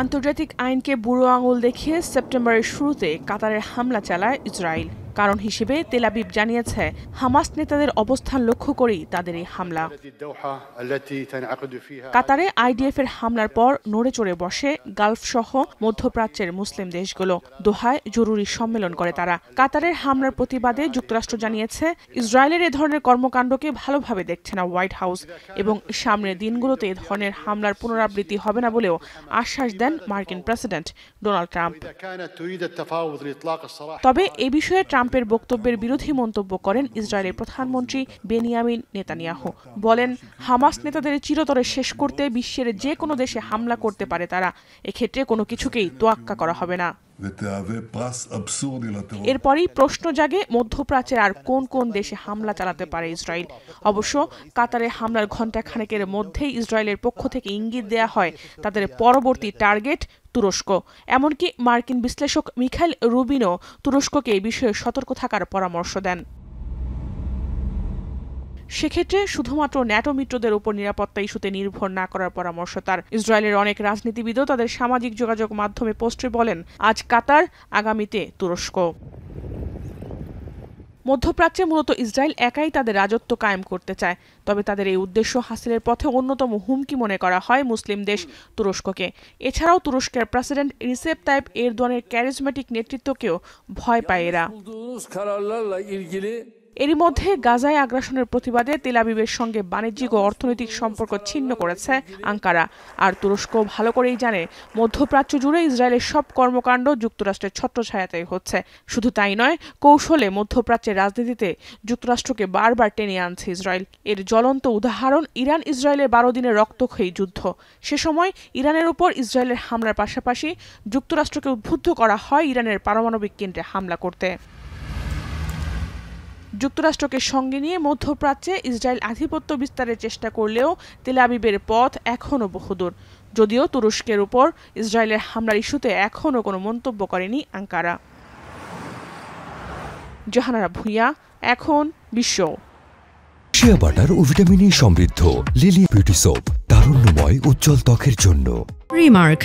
আন্তর্জাতিক আইনকে বুড়ো আঙুল দেখিয়ে সেপ্টেম্বরের শুরুতে কাতারের হামলা চালায় ইসরায়েল। কারণ হিসেবে তেল আবিব জানিয়েছে, হামাস নেতাদের অবস্থান লক্ষ্য করেই তাদের এই হামলা। কাতারে আইডিএফ এর হামলার পর নড়ে চড়ে বসে গালফ সহ মধ্যপ্রাচ্যের মুসলিম দেশগুলো। দোহায় জরুরি সম্মেলন করে তারা। কাতারের হামলার প্রতিবাদে যুক্তরাষ্ট্র জানিয়েছে, ইসরায়েলের এ ধরনের কর্মকাণ্ডকে ভালোভাবে দেখছে না হোয়াইট হাউস এবং সামনের দিনগুলোতে এ ধরনের হামলার পুনরাবৃত্তি হবে না বলেও আশ্বাস দেন মার্কিন প্রেসিডেন্ট ডোনাল্ড ট্রাম্প। তবে এ বিষয়ে ট্রাম্পের বক্তব্যের বিরোধী মন্তব্য করেন ইসরায়েলের প্রধানমন্ত্রী বেনিয়ামিন নেতানিয়াহু। বলেন, হামাস নেতাদের চিরতরে শেষ করতে বিশ্বের যে কোনো দেশে হামলা করতে পারে তারা। এক্ষেত্রে কোনো কিছুকেই তোয়াক্কা করা হবে না। এরপরই প্রশ্ন জাগে, মধ্যপ্রাচ্যের আর কোন কোন দেশে হামলা চালাতে পারে ইসরায়েল। অবশ্য কাতারে হামলার ঘণ্টা খানেকের মধ্যেই ইসরায়েলের পক্ষ থেকে ইঙ্গিত দেয়া হয় তাদের পরবর্তী টার্গেট তুরস্ক। এমনকি মার্কিন বিশ্লেষক মিখাইল রুবিনও তুরস্ককে এই বিষয়ে সতর্ক থাকার পরামর্শ দেন। সেক্ষেত্রে শুধুমাত্র ন্যাটো মিত্রদের উপর নিরাপত্তা ইস্যুতে নির্ভর না করার পরামর্শ তার। ইসরায়েলের অনেক রাজনীতিবিদও তাদের সামাজিক যোগাযোগ মাধ্যমে পোস্টে বলেন, আজ কাতার, আগামীতে তুরস্ক। মধ্যপ্রাচ্যে মূলত ইসরায়েল একাই তাদের রাজত্ব কায়েম করতে চায়। তবে তাদের এই উদ্দেশ্য হাসিলের পথে অন্যতম হুমকি মনে করা হয় মুসলিম দেশ তুরস্ককে। এছাড়াও তুরস্কের প্রেসিডেন্ট রিসেপ তাইপ এরদোয়ানের ক্যারিজমেটিক নেতৃত্বকেও ভয় পায় এরা। এরই মধ্যে গাজায় আগ্রাসনের প্রতিবাদে তেল আবিবের সঙ্গে বাণিজ্যিক ও অর্থনৈতিক সম্পর্ক ছিন্ন করেছে আঙ্কারা। আর তুরস্ক ভালো করেই জানে, মধ্যপ্রাচ্য জুড়ে ইসরায়েলের সব কর্মকাণ্ড যুক্তরাষ্ট্রের ছত্রছায়াতেই হচ্ছে। শুধু তাই নয়, কৌশলে মধ্যপ্রাচ্যের রাজনীতিতে যুক্তরাষ্ট্রকে বারবার টেনে আনছে ইসরায়েল। এর জ্বলন্ত উদাহরণ ইরান ইসরায়েলের 12 দিনের রক্তক্ষয়ী যুদ্ধ। সে সময় ইরানের উপর ইসরায়েলের হামলার পাশাপাশি যুক্তরাষ্ট্রকে উদ্বুদ্ধ করা হয় ইরানের পারমাণবিক কেন্দ্রে হামলা করতে। যুক্তরাষ্ট্রকে সঙ্গে নিয়ে মধ্যপ্রাচ্যে ইসরায়েল আধিপত্য বিস্তারের চেষ্টা করলেও তেল আবিবের পথ এখনও বহুদূর। যদিও তুরস্কের উপর ইসরায়েলের হামলার ইস্যুতে এখনও কোনো মন্তব্য করেনি আঙ্কারা। জাহানারা ভুঁইয়া, এখন বিশ্ব। শিয়া বাটার ও ভিটামিন ই সমৃদ্ধ লিলি বিউটি সোপ, তারুণ্যময় উজ্জ্বল ত্বকের জন্য। রিমার্ক